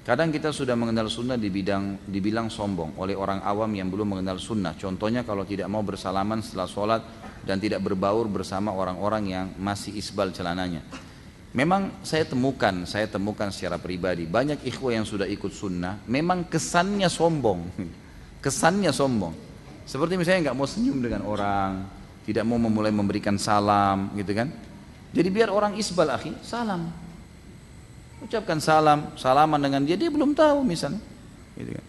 Kadang kita sudah mengenal sunnah dibilang sombong oleh orang awam yang belum mengenal sunnah. Contohnya kalau tidak mau bersalaman setelah sholat dan tidak berbaur bersama orang-orang yang masih isbal celananya. Memang saya temukan secara pribadi banyak ikhwah yang sudah ikut sunnah, memang kesannya sombong, kesannya sombong. Seperti misalnya nggak mau senyum dengan orang, tidak mau memulai memberikan salam, gitu kan? Jadi biar orang isbal akhi, salam. Ucapkan salam, salaman dengan dia belum tahu misalnya. Gitu kan.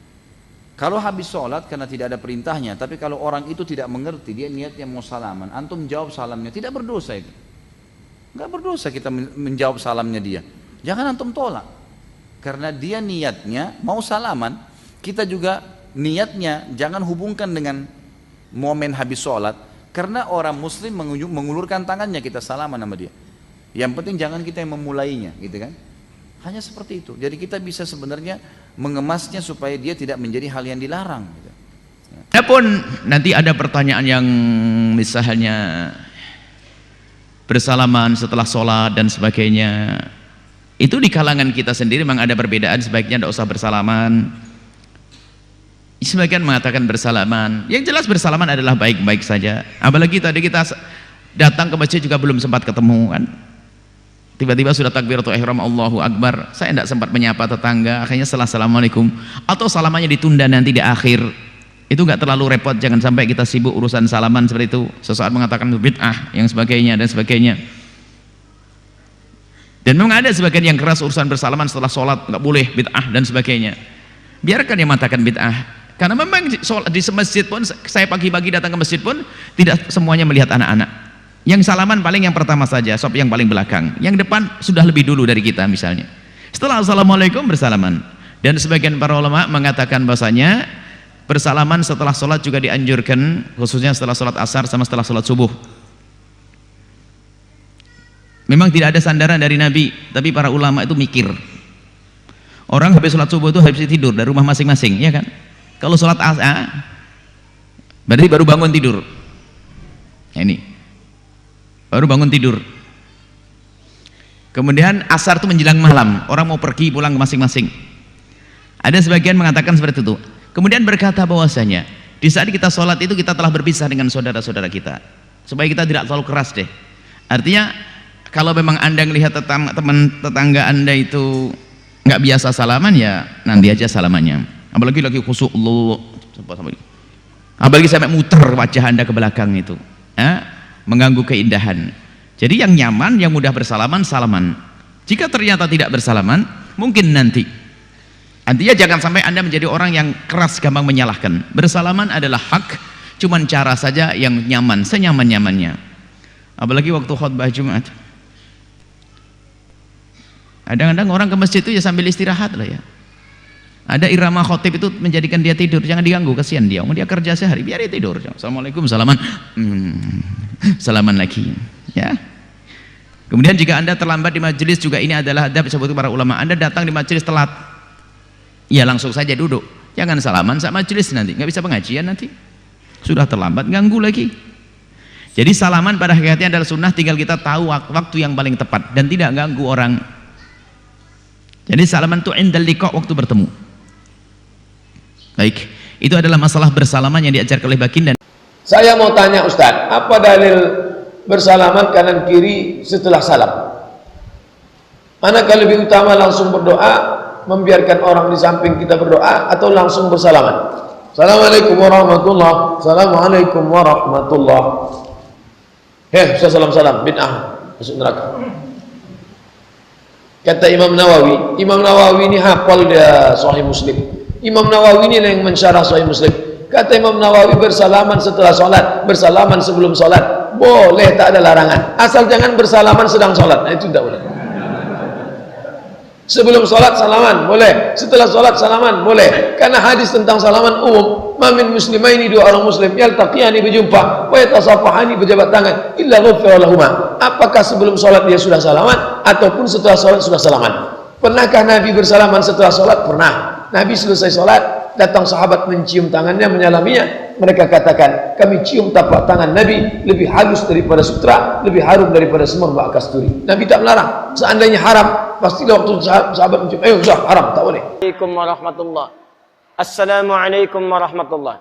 Kalau habis sholat karena tidak ada perintahnya, tapi kalau orang itu tidak mengerti, dia niatnya mau salaman, antum jawab salamnya, tidak berdosa itu. Enggak berdosa kita menjawab salamnya dia. Jangan antum tolak. Karena dia niatnya mau salaman, kita juga niatnya jangan hubungkan dengan momen habis sholat. Karena orang muslim mengulurkan tangannya kita salaman sama dia. Yang penting jangan kita yang memulainya, gitu kan? Hanya seperti itu. Jadi kita bisa sebenarnya mengemasnya supaya dia tidak menjadi hal yang dilarang. Gitu. Adapun nanti ada pertanyaan yang misalnya bersalaman setelah sholat dan sebagainya. Itu di kalangan kita sendiri memang ada perbedaan, sebaiknya tidak usah bersalaman. Sebagian mengatakan bersalaman. Yang jelas bersalaman adalah baik-baik saja. Apalagi tadi kita datang ke masjid juga belum sempat ketemu kan. Tiba-tiba sudah takbiratul ihram Allahu Akbar, saya tidak sempat menyapa tetangga, akhirnya setelah assalamualaikum, atau salamannya ditunda nanti di akhir, itu nggak terlalu repot. Jangan sampai kita sibuk urusan salaman seperti itu, sesaat mengatakan bid'ah yang sebagainya dan sebagainya. Dan memang ada sebagian yang keras urusan bersalaman setelah sholat, nggak boleh, bid'ah dan sebagainya. Biarkan yang mengatakan bid'ah, karena memang di masjid pun, saya pagi-pagi datang ke masjid pun tidak semuanya melihat anak-anak. Yang salaman paling yang pertama saja, sop yang paling belakang. Yang depan sudah lebih dulu dari kita misalnya. Setelah assalamualaikum bersalaman. Dan sebagian para ulama mengatakan bahasanya bersalaman setelah sholat juga dianjurkan, khususnya setelah sholat asar sama setelah sholat subuh. Memang tidak ada sandaran dari Nabi, tapi para ulama itu mikir. Orang habis sholat subuh itu habis tidur dari rumah masing-masing, ya kan? Kalau sholat asar, berarti baru bangun tidur. Nah, ini. Baru bangun tidur. Kemudian asar itu menjelang malam, orang mau pergi pulang masing-masing. Ada sebagian mengatakan seperti itu. Kemudian berkata bahwasanya di saat kita sholat itu kita telah berpisah dengan saudara-saudara kita, supaya kita tidak terlalu keras deh. Artinya kalau memang anda melihat teman tetangga anda itu nggak biasa salaman, ya nanti aja salamannya. Apalagi lagi khusyuk, apalagi sampai muter wajah anda ke belakang itu. Mengganggu keindahan. Jadi yang nyaman, yang mudah bersalaman, salaman. Jika ternyata tidak bersalaman, mungkin nanti. Artinya jangan sampai anda menjadi orang yang keras, gampang menyalahkan. Bersalaman adalah hak, cuman cara saja yang nyaman, senyaman-nyamannya. Apalagi waktu khutbah Jumat. Kadang-kadang orang ke masjid itu ya sambil istirahat lah ya. Ada irama khotib itu menjadikan dia tidur, jangan diganggu, kasihan dia. Dia kerja sehari, biar dia tidur. Assalamualaikum, salaman, salaman lagi. Ya. Kemudian jika anda terlambat di majelis juga ini adalah adab disebut para ulama. Anda datang di majelis telat, ya langsung saja duduk. Jangan salaman saat majelis nanti, nggak bisa pengajian nanti. Sudah terlambat, ganggu lagi. Jadi salaman pada hakikatnya adalah sunnah, tinggal kita tahu waktu yang paling tepat dan tidak ganggu orang. Jadi salaman itu indal liqa, waktu bertemu. Baik, itu adalah masalah bersalaman yang diajarkan oleh baginda. Saya mau tanya Ustadz, apa dalil bersalaman kanan kiri setelah salam? Manakah lebih utama, langsung berdoa, membiarkan orang di samping kita berdoa, atau langsung bersalaman? Assalamualaikum warahmatullahi wabarakatuh. Assalamualaikum warahmatullahi wabarakatuh. Salam-salam, bid'ah, masuk neraka. Kata Imam Nawawi ini hafal dia Sahih Muslim. Imam Nawawi ini yang mensyarah Sahih Muslim. Kata Imam Nawawi, bersalaman setelah sholat, bersalaman sebelum sholat, boleh, tak ada larangan. Asal jangan bersalaman sedang sholat, nah itu tidak boleh. Sebelum sholat salaman boleh, setelah sholat salaman boleh, karena hadis tentang salaman umum. Mamin muslimaini, dua orang muslim, yaltaqiyani, berjumpa, wa yatasafahani, berjabat tangan, illa ghufira lahuma. Apakah sebelum sholat dia sudah salaman ataupun setelah sholat sudah salaman? Pernahkah Nabi bersalaman setelah sholat? Pernah. Nabi selesai sholat, datang sahabat mencium tangannya, menyalaminya. Mereka katakan, kami cium tapak tangan Nabi lebih halus daripada sutra, lebih harum daripada semur bak kasturi. Nabi tak melarang. Seandainya haram, pastilah waktu sahabat mencium, ayo sudah haram, tak boleh. Assalamualaikum warahmatullah. Assalamualaikum warahmatullah.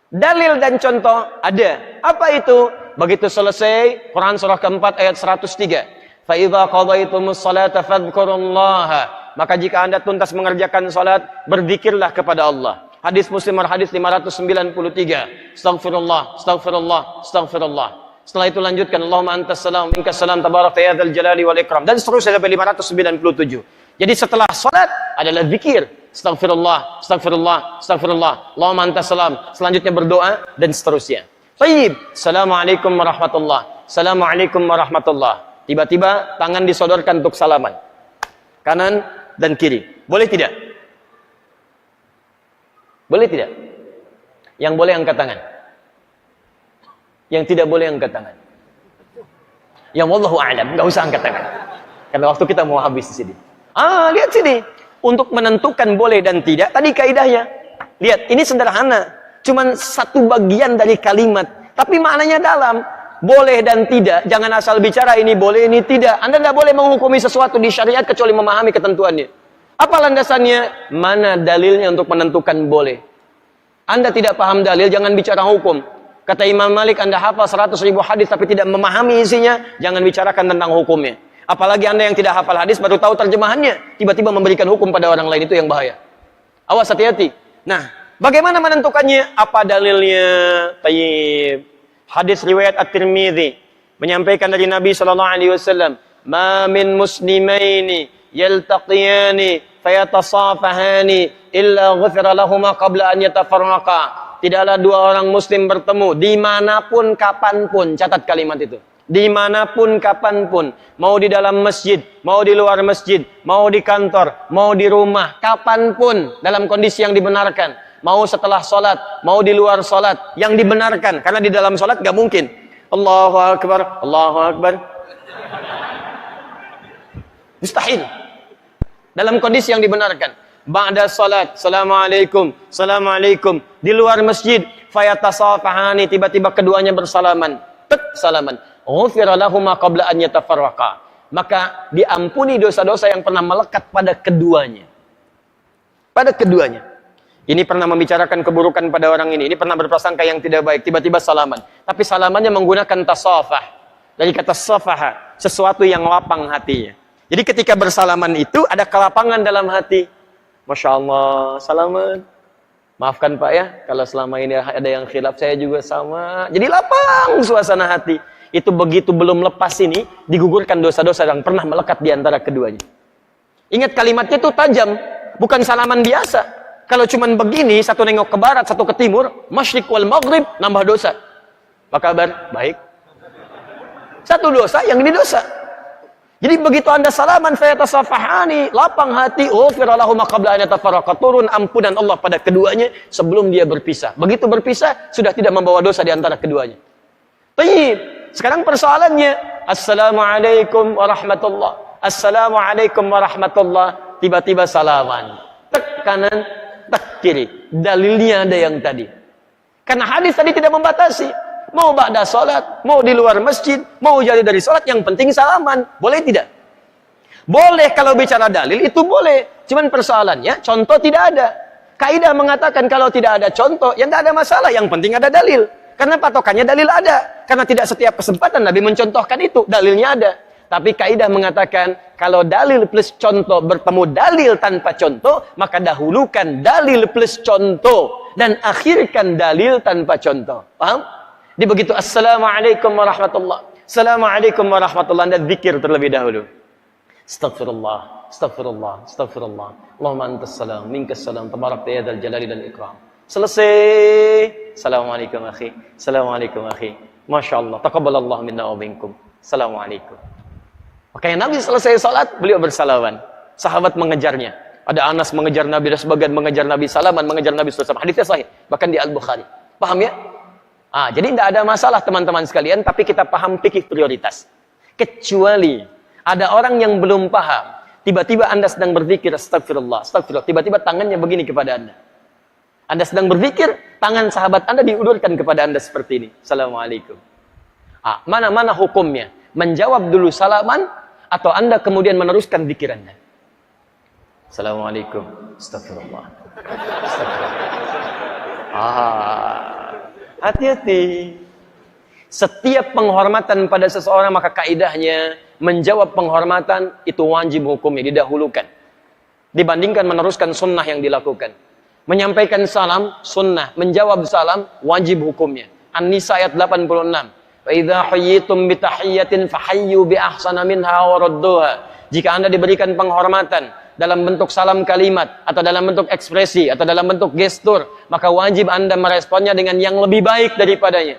Dalil dan contoh ada. Apa itu? Begitu selesai Quran surah keempat ayat 103. Fa idza qadaytumus salata fadhkurullaha. Maka jika Anda tuntas mengerjakan salat, berzikirlah kepada Allah. Hadis Muslim hadis 593. Astaghfirullah, astaghfirullah, astaghfirullah. Setelah itu lanjutkan Allahumma antas salam minkas salam tabarakta ya dzal jalali wal ikram dan seterusnya sampai 597. Jadi setelah salat adalah zikir. Astaghfirullah, astaghfirullah, astaghfirullah. Allahumma antas salam. Selanjutnya berdoa dan seterusnya. Baik. Assalamualaikum warahmatullah. Assalamualaikum warahmatullah. Tiba-tiba tangan disodorkan untuk salaman. Kanan dan kiri. Boleh tidak? Boleh tidak? Yang boleh angkat tangan. Yang tidak boleh angkat tangan. Yang wallahu a'lam, enggak usah angkat tangan. Karena waktu kita mau habis di sini. Lihat sini. Untuk menentukan boleh dan tidak, tadi kaidahnya. Lihat, ini sederhana. Cuman satu bagian dari kalimat, tapi maknanya dalam. Boleh dan tidak, jangan asal bicara ini boleh, ini tidak. Anda tidak boleh menghukumi sesuatu di syariat kecuali memahami ketentuannya. Apa landasannya? Mana dalilnya untuk menentukan boleh? Anda tidak paham dalil, jangan bicara hukum. Kata Imam Malik, Anda hafal 100.000 hadis tapi tidak memahami isinya, jangan bicarakan tentang hukumnya. Apalagi Anda yang tidak hafal hadis baru tahu terjemahannya, tiba-tiba memberikan hukum pada orang lain, itu yang bahaya. Awas, hati-hati. Nah, bagaimana menentukannya? Apa dalilnya? Tayyib. Hadis riwayat At-Tirmidzi menyampaikan dari Nabi sallallahu alaihi wasallam, "Ma min muslimaini yaltaqiyani fayatasafahani illa ghufira lahumā qabla an yatafarraqa." Tidaklah dua orang muslim bertemu dimanapun kapanpun, catat kalimat itu, dimanapun kapanpun, mau di dalam masjid, mau di luar masjid, mau di kantor, mau di rumah, kapanpun dalam kondisi yang dibenarkan, mau setelah sholat, mau di luar sholat, yang dibenarkan, karena di dalam sholat gak mungkin Allahu Akbar, Allahu Akbar, mustahil. Dalam kondisi yang dibenarkan, ba'da salat, Assalamualaikum, Assalamualaikum. Di luar masjid, fayatasafahani, tiba-tiba keduanya bersalaman. Salaman. Ghufira lahuma qabla an yatafarraqa. Maka diampuni dosa-dosa yang pernah melekat pada keduanya. Pada keduanya. Ini pernah membicarakan keburukan pada orang ini pernah berprasangka yang tidak baik, tiba-tiba salaman. Tapi salamannya menggunakan tasafah. Dari kata safaha, sesuatu yang lapang hatinya. Jadi ketika bersalaman itu ada kelapangan dalam hati. Masya Allah, salaman. Maafkan Pak ya, kalau selama ini ada yang khilaf, saya juga sama. Jadi lapang suasana hati. Itu begitu belum lepas ini, digugurkan dosa-dosa yang pernah melekat di antara keduanya. Ingat kalimatnya itu tajam, bukan salaman biasa. Kalau cuman begini, satu nengok ke barat, satu ke timur, masyriq wal maghrib, nambah dosa. Apa kabar? Baik. Satu dosa, yang ini dosa. Jadi begitu Anda salaman, fayatasafahani, lapang hati, ghufira lahum qabla an yatafarraqa, turun ampunan Allah pada keduanya sebelum dia berpisah. Begitu berpisah, sudah tidak membawa dosa di antara keduanya. Baik, sekarang persoalannya, Assalamualaikum warahmatullah, Assalamualaikum warahmatullah, tiba-tiba salaman. Tek kanan, tek kiri. Dalilnya ada yang tadi. Karena hadis tadi tidak membatasi. Mau ba'da salat, mau di luar masjid, mau jadi dari salat, yang penting salaman. Boleh tidak? Boleh kalau bicara dalil, itu boleh. Cuman persoalannya, contoh tidak ada. Kaidah mengatakan kalau tidak ada contoh, ya tidak ada masalah. Yang penting ada dalil. Karena patokannya dalil ada. Karena tidak setiap kesempatan Nabi mencontohkan itu. Dalilnya ada. Tapi kaidah mengatakan, kalau dalil plus contoh bertemu dalil tanpa contoh, maka dahulukan dalil plus contoh. Dan akhirkan dalil tanpa contoh. Paham? Di begitu Assalamualaikum warahmatullah, Assalamualaikum warahmatullah, Anda zikir terlebih dahulu. Astaghfirullah, astaghfirullah, astaghfirullah. Allahumma antas salam, minkas salam, tabarakta ya dzal jalali wal ikram. Selesai. Assalamualaikum akhi, Assalamualaikum akhi. Masya Allah, taqabbalallahu minna wa minkum. Assalamualaikum. Makanya Nabi selesai salat, beliau bersalaman. Sahabat mengejarnya. Ada Anas mengejar Nabi, dan sebagian mengejar Nabi, salaman mengejar Nabi SAW. Hadisnya sahih, bahkan di Al-Bukhari. Paham ya? Jadi tidak ada masalah teman-teman sekalian, tapi kita paham fikih prioritas. Kecuali ada orang yang belum paham, tiba-tiba Anda sedang berzikir, astagfirullah, astagfirullah, tiba-tiba tangannya begini kepada Anda. Anda sedang berzikir, tangan sahabat Anda diulurkan kepada Anda seperti ini. Assalamualaikum. Mana-mana hukumnya? Menjawab dulu salaman, atau Anda kemudian meneruskan zikir Anda. Assalamualaikum. Astagfirullah. Hati-hati. Setiap penghormatan pada seseorang maka kaidahnya menjawab penghormatan itu wajib hukumnya didahulukan dibandingkan meneruskan sunnah yang dilakukan. Menyampaikan salam sunnah, menjawab salam wajib hukumnya. An-Nisa ayat 86. Wa idza hayyitum bi tahiyyatin fahayyu bi ahsana minha wa radduha. Jika Anda diberikan penghormatan dalam bentuk salam kalimat atau dalam bentuk ekspresi atau dalam bentuk gestur, maka wajib Anda meresponnya dengan yang lebih baik daripadanya.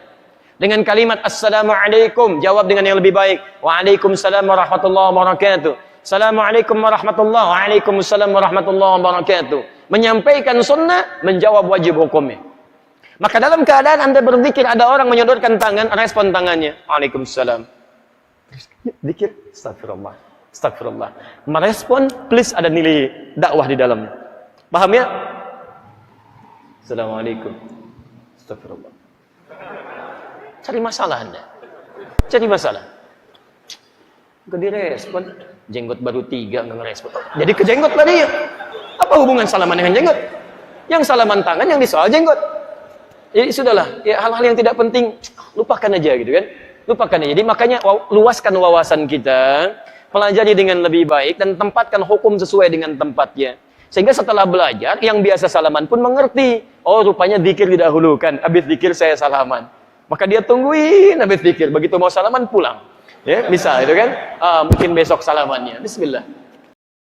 Dengan kalimat assalamualaikum, jawab dengan yang lebih baik. Waalaikumsalam warahmatullahi wabarakatuh. Assalamualaikum warahmatullahi wabarakatuh. Waalaikumsalam warahmatullahi wabarakatuh. Menyampaikan sunnah, menjawab wajib hukumnya. Maka dalam keadaan Anda berzikir, ada orang menyodorkan tangan, respon tangannya. Waalaikumsalam. Zikir, astagfirullah. Astagfirullah. Merespon, please ada nilai dakwah di dalamnya. Paham ya? Assalamualaikum. Astagfirullah. Cari masalah Anda. Cari masalah. Gak direspon. Jenggot baru 3, gak ngerespon. Jadi ke jenggot tadi ya. Apa hubungan salaman dengan jenggot? Yang salaman tangan, yang disoal jenggot. Jadi sudahlah, ya hal-hal yang tidak penting lupakan aja gitu kan. Lupakan aja. Jadi makanya luaskan wawasan kita, pelajari dengan lebih baik dan tempatkan hukum sesuai dengan tempatnya. Sehingga setelah belajar, yang biasa salaman pun mengerti. Oh, rupanya zikir didahulukan. Habis zikir saya salaman. Maka dia tungguin habis zikir. Begitu mau salaman pulang. Ya, bisa itu kan? Mungkin besok salamannya. Bismillah.